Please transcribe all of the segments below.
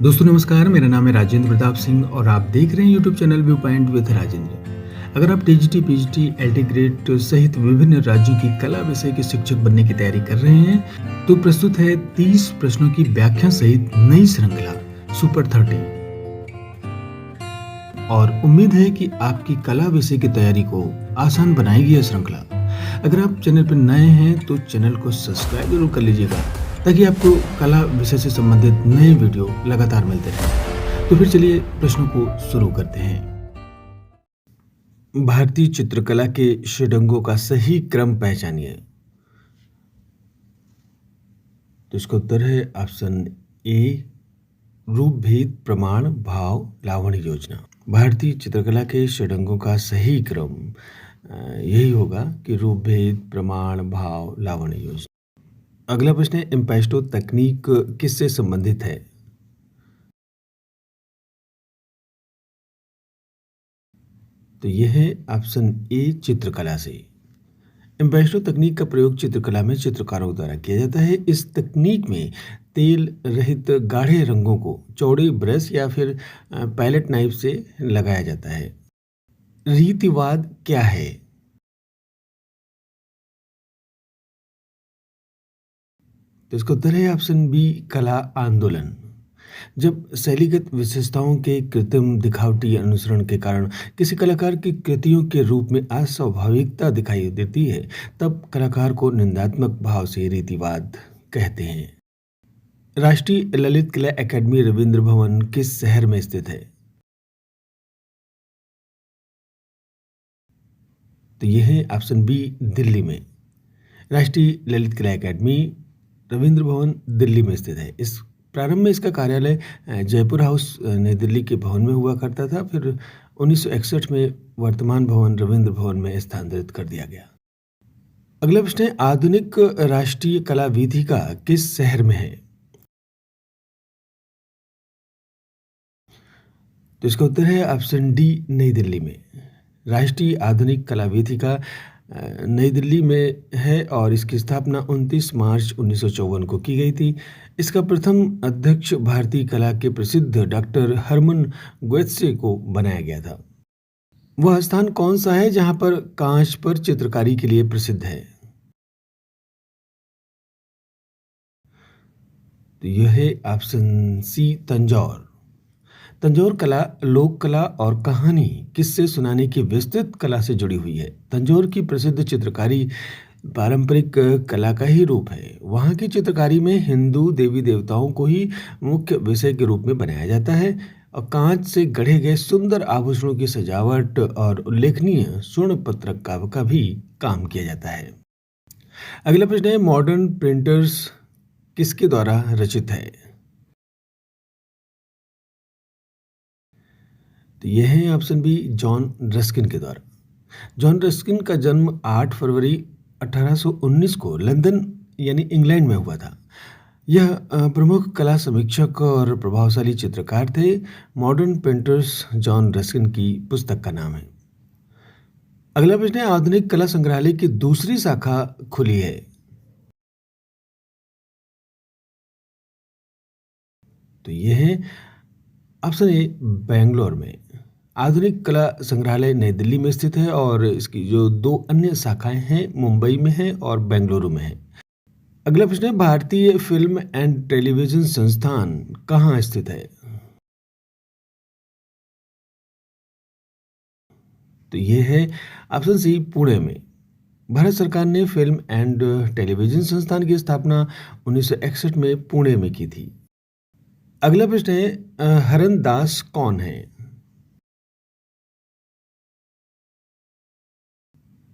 दोस्तों नमस्कार, मेरा नाम है राजेंद्र प्रताप सिंह और आप देख रहे हैं YouTube channel view point with Rajendra. अगर आप टीजीटी, पीजीटी, एलटी ग्रेड सहित विभिन्न राज्यों की कला विषय के शिक्षक बनने की तैयारी कर रहे हैं, तो प्रस्तुत है 30 प्रश्नों की व्याख्या सहित नई श्रृंखला सुपर 30। और उम्मीद है कि आपकी कला विषय की तैयारी को आसान बनाएगी यह श्रृंखला। अगर आप चैनल पर नए हैं तो चैनल को सब्सक्राइब जरूर कर लीजिएगा ताकि आपको कला विषय से संबंधित नए वीडियो लगातार मिलते रहें। तो फिर चलिए प्रश्नों को शुरू करते हैं। भारतीय चित्रकला के षडंगों का सही क्रम पहचानिए। तो इसका उत्तर है ऑप्शन ए, रूप भेद, प्रमाण, भाव, लावण्य योजना। भारतीय चित्रकला के षडंगों का सही क्रम यही होगा कि रूप भेद, प्रमाण, भाव, लावण्य योजना। अगला प्रश्न है, इम्पेस्टो तकनीक किससे संबंधित है? तो यह है ऑप्शन ए, चित्रकला से। इम्पेस्टो तकनीक का प्रयोग चित्रकला में चित्रकारों द्वारा किया जाता है। इस तकनीक में तेल रहित गाढ़े रंगों को चौड़े ब्रश या फिर पैलेट नाइफ से लगाया जाता है। रीतिवाद क्या है? तो इसका उत्तर है ऑप्शन बी, कला आंदोलन। जब शैलीगत विशेषताओं के कृत्रिम दिखावटी अनुसरण के कारण किसी कलाकार की कृतियों के रूप में अस्वाभाविकता दिखाई देती है, तब कलाकार को निंदात्मक भाव से रीतिवाद कहते हैं। राष्ट्रीय ललित कला एकेडमी रविंद्र भवन किस शहर में स्थित है? तो यह है ऑप्शन बी, दिल्ली में। राष्ट्रीय ललित कला एकेडमी रविंद्र भवन दिल्ली में स्थित है। इस प्रारंभ में इसका कार्यालय जयपुर हाउस नई दिल्ली के भवन में हुआ करता था। फिर 1961 में वर्तमान भवन रविंद्र भवन में स्थानांतरित कर दिया गया। अगला प्रश्न है, आधुनिक राष्ट्रीय कला वीथिका किस शहर में है? तो इसका उत्तर है ऑप्शन डी, नई दिल्ली में। राष्ट्रीय आधुनिक कला वीथिका नई दिल्ली में है और इसकी स्थापना 29 मार्च 1954 को की गई थी। इसका प्रथम अध्यक्ष भारतीय कला के प्रसिद्ध डॉक्टर हरमन गोएत्से को बनाया गया था। वह स्थान कौन सा है जहां पर कांच पर चित्रकारी के लिए प्रसिद्ध है? तो यह है ऑप्शन सी, तंजौर। तंजौर कला लोक कला और कहानी किस्से सुनाने की विस्तृत कला से जुड़ी हुई है। तंजौर की प्रसिद्ध चित्रकारी पारंपरिक कला का ही रूप है। वहाँ की चित्रकारी में हिंदू देवी देवताओं को ही मुख्य विषय के रूप में बनाया जाता है और कांच से गढ़े गए सुंदर आभूषणों की सजावट और उल्लेखनीय स्वर्ण पत्रक का भी काम किया जाता है। अगला प्रश्न है, मॉडर्न प्रिंटर्स किसके द्वारा रचित है? तो यह है ऑप्शन बी, जॉन रस्किन के द्वारा। जॉन रस्किन का जन्म 8 फरवरी 1819 को लंदन यानी इंग्लैंड में हुआ था। यह प्रमुख कला समीक्षक और प्रभावशाली चित्रकार थे। मॉडर्न पेंटर्स जॉन रस्किन की पुस्तक का नाम है। अगला प्रश्न है, आधुनिक कला संग्रहालय की दूसरी शाखा खुली है। तो यह है ऑप्शन ए, बेंगलोर में। आधुनिक कला संग्रहालय नई दिल्ली में स्थित है और इसकी जो दो अन्य शाखाएं हैं मुंबई में है और बेंगलुरु में है। अगला प्रश्न है, भारतीय फिल्म एंड टेलीविजन संस्थान कहाँ स्थित है? तो ये है ऑप्शन सी, पुणे में। भारत सरकार ने फिल्म एंड टेलीविजन संस्थान की स्थापना 1961 में पुणे में की थी। अगला प्रश्न है, हरन दास कौन है?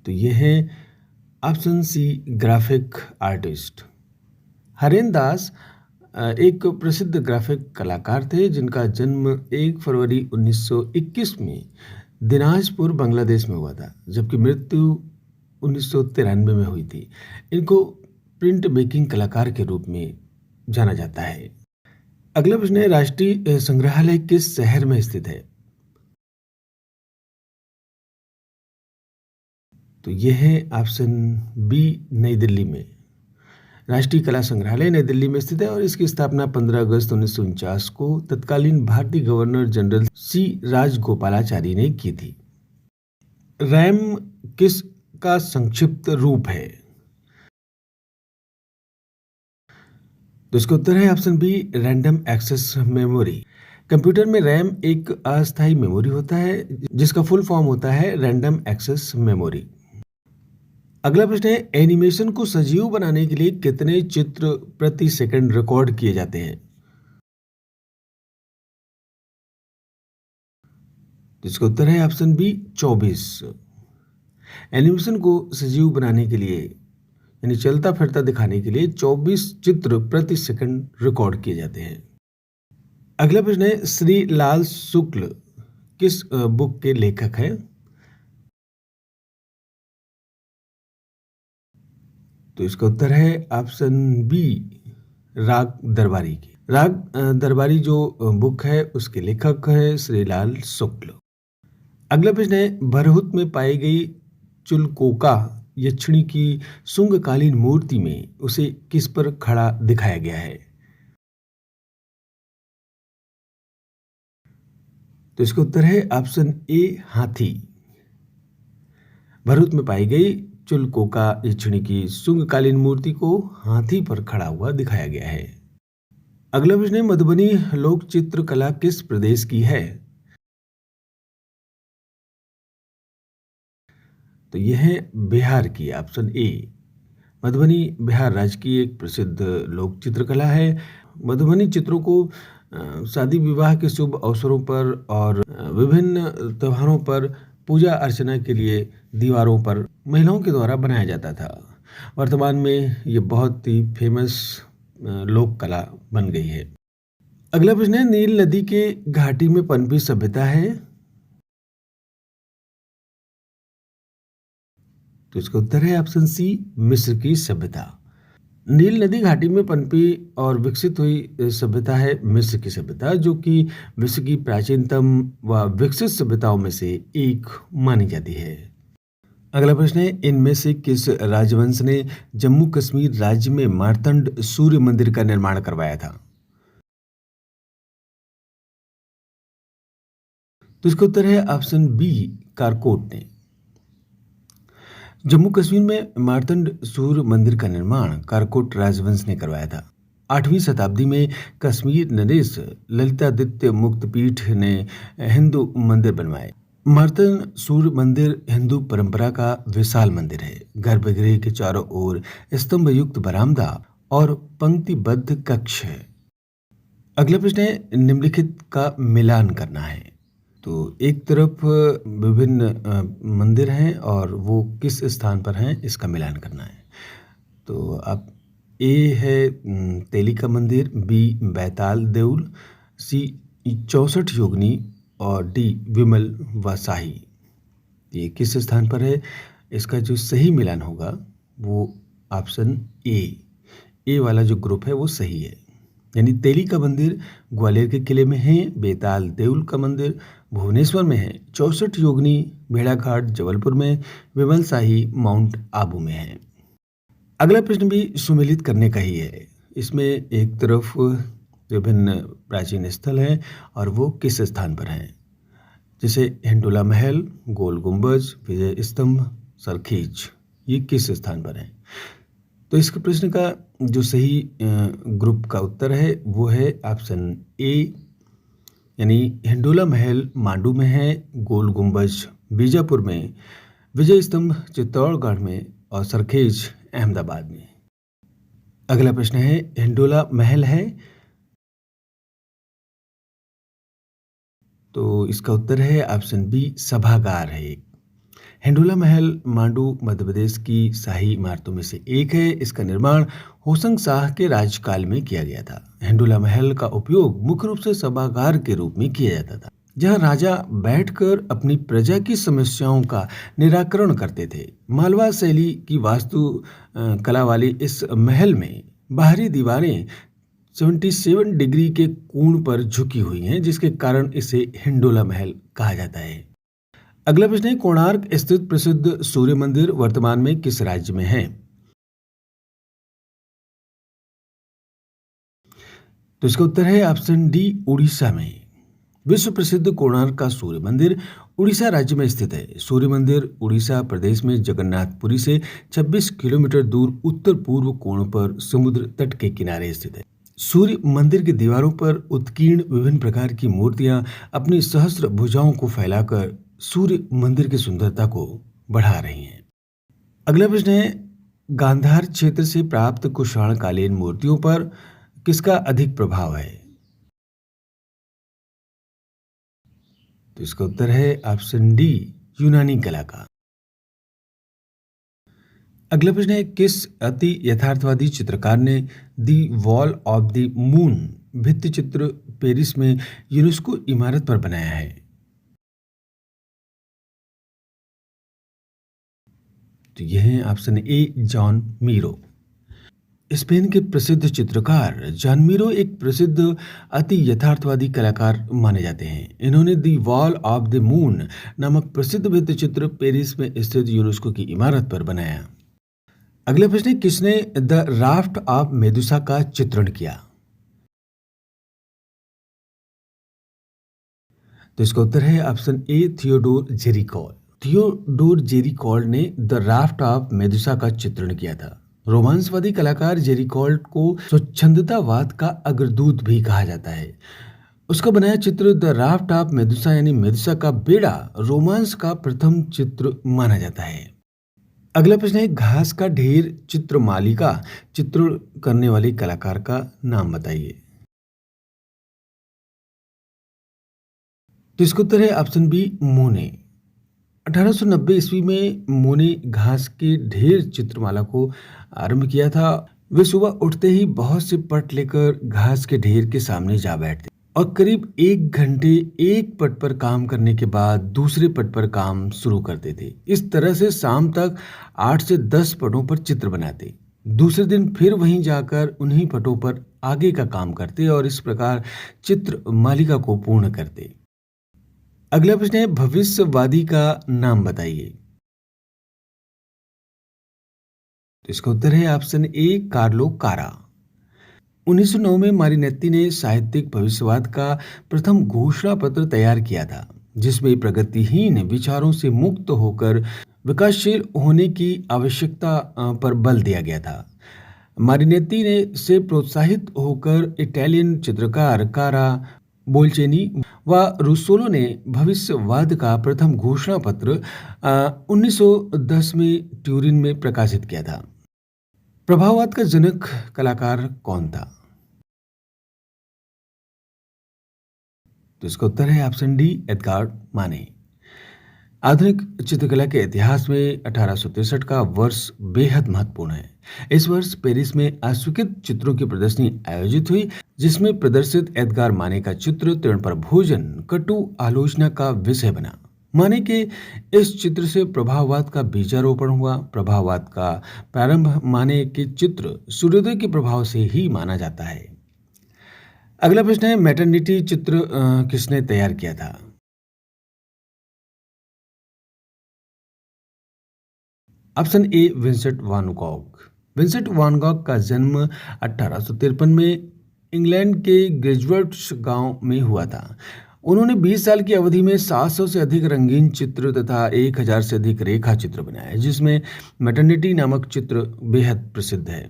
तो ये है option C, graphic artist. Haren Das एक प्रसिद्ध ग्राफिक कलाकार थे जिनका जन्म 1 फरवरी 1921 में दिनाजपुर बांग्लादेश में हुआ था, जबकि मृत्यु 1993 में हुई थी। इनको प्रिंट मेकिंग कलाकार के रूप में जाना जाता है। अगला प्रश्न है, राष्ट्रीय संग्रहालय किस शहर में स्थित है? तो यह है ऑप्शन बी, नई दिल्ली में। राष्ट्रीय कला संग्रहालय नई दिल्ली में स्थित है और इसकी स्थापना 15 अगस्त 1949 को तत्कालीन भारतीय गवर्नर जनरल सी राजगोपालाचारी ने की थी। रैम किस का संक्षिप्त रूप है? तो इसका उत्तर है option B, random access memory. Computer में रैम एक अस्थायी मेमोरी होता है जिसका फुल फॉर्म होता है रैंडम एक्सेस मेमोरी। अगला प्रश्न है, एनिमेशन को सजीव बनाने के लिए कितने चित्र प्रति सेकंड रिकॉर्ड किए जाते हैं? तो इसका उत्तर है ऑप्शन बी, 24। एनिमेशन को सजीव बनाने के लिए यानी चलता फिरता दिखाने के लिए 24 चित्र प्रति सेकंड रिकॉर्ड किए जाते हैं। अगला प्रश्न है, श्री लाल शुक्ल किस बुक के लेखक हैं? तो इसका उत्तर है ऑप्शन बी, राग दरबारी की। राग दरबारी जो बुक है उसके लेखक है श्री लाल शुक्ल। अगला प्रश्न है, भरहुत में पाई गई चुलकोका यक्षिणी की शुंगकालीन मूर्ति में उसे किस पर खड़ा दिखाया गया है? तो इसका उत्तर है ऑप्शन ए, हाथी। भरूच में पाई गई चुलकोका यक्षिणी की शुंगकालीन मूर्ति को हाथी पर खड़ा हुआ दिखाया गया है। अगला प्रश्न है, मधुबनी लोक चित्रकला किस प्रदेश की है? तो यह है बिहार की, ऑप्शन ए। मधुबनी बिहार राज्य की एक प्रसिद्ध लोक चित्रकला है। मधुबनी चित्रों को शादी विवाह के शुभ अवसरों पर और विभिन्न त्योहारों पर पूजा अर्चना के लिए दीवारों पर महिलाओं के द्वारा बनाया जाता था। वर्तमान में ये बहुत ही फेमस लोक कला बन गई है। अगला प्रश्न है, नील नदी के घाटी में पनपी सभ्यता है? तो इसका उत्तर है ऑप्शन सी, मिस्र की सभ्यता। नील नदी घाटी में पनपी और विकसित हुई सभ्यता है मिस्र की सभ्यता, जो कि विश्व की प्राचीनतम व विकसित सभ्यताओं में से एक मानी जाती है। अगला प्रश्न है, इनमें से किस राजवंश ने जम्मू कश्मीर राज्य में मार्तंड सूर्य मंदिर का निर्माण करवाया था? तो इसका उत्तर है ऑप्शन बी, कारकोट ने। जम्मू कश्मीर में मार्तंड सूर्य मंदिर का निर्माण कारकोट राजवंश ने करवाया था। 8वीं शताब्दी में कश्मीर नरेश ललितादित्य मुक्तपीठ ने हिंदू मंदिर बनवाए। मार्तंड सूर्य मंदिर हिंदू परंपरा का विशाल मंदिर है। गर्भगृह के चारों ओर स्तंभ युक्त बरामदा और पंक्तिबद्ध कक्ष है। अगला प्रश्न है, निम्नलिखित का मिलान करना है। तो एक तरफ विभिन्न मंदिर हैं और वो किस स्थान पर हैं इसका मिलान करना है। तो आप ए है तेली का मंदिर, बी बैताल देउल, सी 64 योगिनी और डी विमल व शाही। ये किस स्थान पर है? इसका जो सही मिलान होगा वो ऑप्शन ए वाला जो ग्रुप है वो सही है। यानी तेली का मंदिर ग्वालियर के किले में है, बेताल देउल का मंदिर भुवनेश्वर में है, 64 योगिनी भेड़ाघाट जबलपुर में, विमल शाही माउंट आबू में है। अगला प्रश्न भी सुमेलित करने का ही है। इसमें एक तरफ विभिन्न प्राचीन स्थल हैं और वो किस स्थान पर हैं, जैसे हिंडोला महल, गोल गुंबज, विजय स्तंभ, सरखीज, ये किस स्थान पर हैं? तो इस प्रश्न का जो सही ग्रुप का उत्तर है वो है ऑप्शन ए, यानी हिंडोला महल मांडू में है, गोल गुंबज बीजापुर में, विजय स्तंभ चित्तौड़गढ़ में और सरखेज अहमदाबाद में। अगला प्रश्न है, हिंडोला महल है? तो इसका उत्तर है ऑप्शन बी, सभागार है। हिंडोला महल मांडू मध्य प्रदेश की शाही इमारतों में से एक है। इसका निर्माण होशंग शाह के राज्यकाल में किया गया था। हिंडोला महल का उपयोग मुख्य रूप से सभागार के रूप में किया जाता था, जहां राजा बैठकर अपनी प्रजा की समस्याओं का निराकरण करते थे। मालवा शैली की वास्तु कला वाली इस महल में बाहरी दीवारें 77 डिग्री के कोण पर झुकी हुई हैं, जिसके कारण इसे हिंडोला महल कहा जाता है। अगला प्रश्न है, कोणार्क स्थित प्रसिद्ध सूर्य मंदिर वर्तमान में किस राज्य में है? तो इसका उत्तर है ऑप्शन डी, उड़ीसा में। विश्व प्रसिद्ध कोणार्क का सूर्य मंदिर उड़ीसा राज्य में स्थित है। सूर्य मंदिर उड़ीसा प्रदेश में जगन्नाथपुरी से 26 किलोमीटर दूर उत्तर पूर्व कोण पर समुद्र तट के किनारे स्थित है। सूर्य मंदिर की दीवारों पर उत्कीर्ण विभिन्न प्रकार की मूर्तियां अपनी सहस्त्र भुजाओं को फैलाकर सूर्य मंदिर की सुंदरता को बढ़ा रही हैं। अगला प्रश्न है, गांधार क्षेत्र से प्राप्त कुषाणकालीन मूर्तियों पर किसका अधिक प्रभाव है? तो इसका उत्तर है ऑप्शन डी, यूनानी कला का। अगला प्रश्न है, किस अति यथार्थवादी चित्रकार ने the wall of the moon भित्ति चित्र पेरिस में यूनेस्को इमारत पर बनाया है? तो यह है option A, John Miro. Spain के प्रसिद्ध चित्रकार जॉन मीरो एक प्रसिद्ध अति यथार्थवादी कलाकार माने जाते हैं। इन्होंने the wall of the moon नामक प्रसिद्ध भित्ति चित्र पेरिस में स्थित यूनेस्को की इमारत पर बनाया। अगला प्रश्न है, किसने द राफ्ट ऑफ मेदुसा का चित्रण किया? तो इसका उत्तर है ऑप्शन ए, थियोडोर जेरिकॉल। थियोडोर जेरिकॉल ने द राफ्ट ऑफ मेदुसा का चित्रण किया था। रोमांसवादी कलाकार जेरिकॉल को स्वच्छंदतावाद का अग्रदूत भी कहा जाता है। उसका बनाया चित्र द राफ्ट ऑफ मेदुसा यानी मेदुसा का बेड़ा रोमांस का प्रथम चित्र माना जाता है। अगला प्रश्न है, घास का ढेर चित्रमालिका चित्रण करने वाले कलाकार का नाम बताइए। तो इसका उत्तर है ऑप्शन बी, मोने। 1890 ईस्वी में मोने घास के ढेर चित्रमाला को आरंभ किया था। वे सुबह उठते ही बहुत से पट लेकर घास के ढेर के सामने जा बैठते और करीब 1 घंटे एक पट पर काम करने के बाद दूसरे पट पर काम शुरू करते थे। इस तरह से शाम तक 8 से 10 पटों पर चित्र बनाते। दूसरे दिन फिर वहीं जाकर उन्हीं पटों पर आगे का काम करते और इस प्रकार चित्र मालिका को पूर्ण करते। अगला प्रश्न है, भविष्यवादी का नाम बताइए। तो इसका उत्तर है ऑप्शन ए, कार्लो कारा। 1909 में मारिनेत्ती ने साहित्यिक भविष्यवाद का प्रथम घोषणा पत्र तैयार किया था, जिसमें प्रगतिहीन विचारों से मुक्त होकर विकासशील होने की आवश्यकता पर बल दिया गया था। मारिनेत्ती ने से प्रोत्साहित होकर इटालियन चित्रकार कारा बोल्चेनी व रुसोलो ने भविष्यवाद का प्रथम घोषणा पत्र 1910 में ट्यूरिन में प्रकाशित किया था। प्रभाववाद का जनक कलाकार कौन था? तो इसका उत्तर है ऑप्शन डी, एडगार्ड माने। आधुनिक चित्रकला के इतिहास में 1863 का वर्ष बेहद महत्वपूर्ण है। इस वर्ष पेरिस में अस्वीकृत चित्रों की प्रदर्शनी आयोजित हुई, जिसमें प्रदर्शित एडगार माने का चित्र तृण पर भोजन कटु आलोचना का विषय बना। माने के इस चित्र से प्रभाववाद का बीजारोपण हुआ। प्रभाववाद का प्रारंभ माने के चित्र सूर्योदय के प्रभाव से ही माना जाता है। अगला प्रश्न है, मैटरनिटी चित्र किसने तैयार किया था? Option A, Vincent one Gogh. Vincent one Gogh का जन्म 1853 में इंग्लैंड के ग्रेजुएट्स गांव में हुआ था। उन्होंने 20 साल की अवधि में 700 से अधिक रंगीन चित्र तथा 1000 से अधिक रेखा चित्र बनाए, जिसमें मैटरनिटी नामक चित्र बेहद प्रसिद्ध है।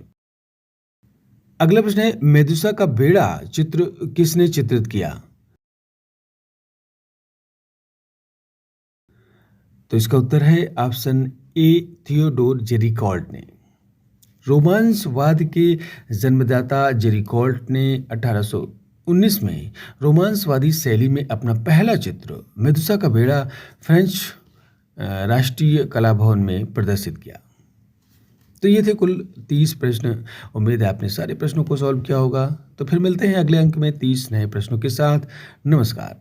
अगला प्रश्न है, मेदुसा का बेड़ा चित्र किसने चित्रित किया? तो इसका उत्तर है ऑप्शन ए, थियोडोर जेरिकॉल्ट ने। रोमांसवाद के जन्मदाता जेरिकॉल्ट ने 1819 में रोमांसवादी शैली में अपना पहला चित्र मेदुसा का बेड़ा फ्रेंच राष्ट्रीय कला भवन में प्रदर्शित किया। तो ये थे कुल 30 प्रश्न। उम्मीद है आपने सारे प्रश्नों को सॉल्व किया होगा। तो फिर मिलते हैं अगले अंक में 30 नए प्रश्नों के साथ। नमस्कार।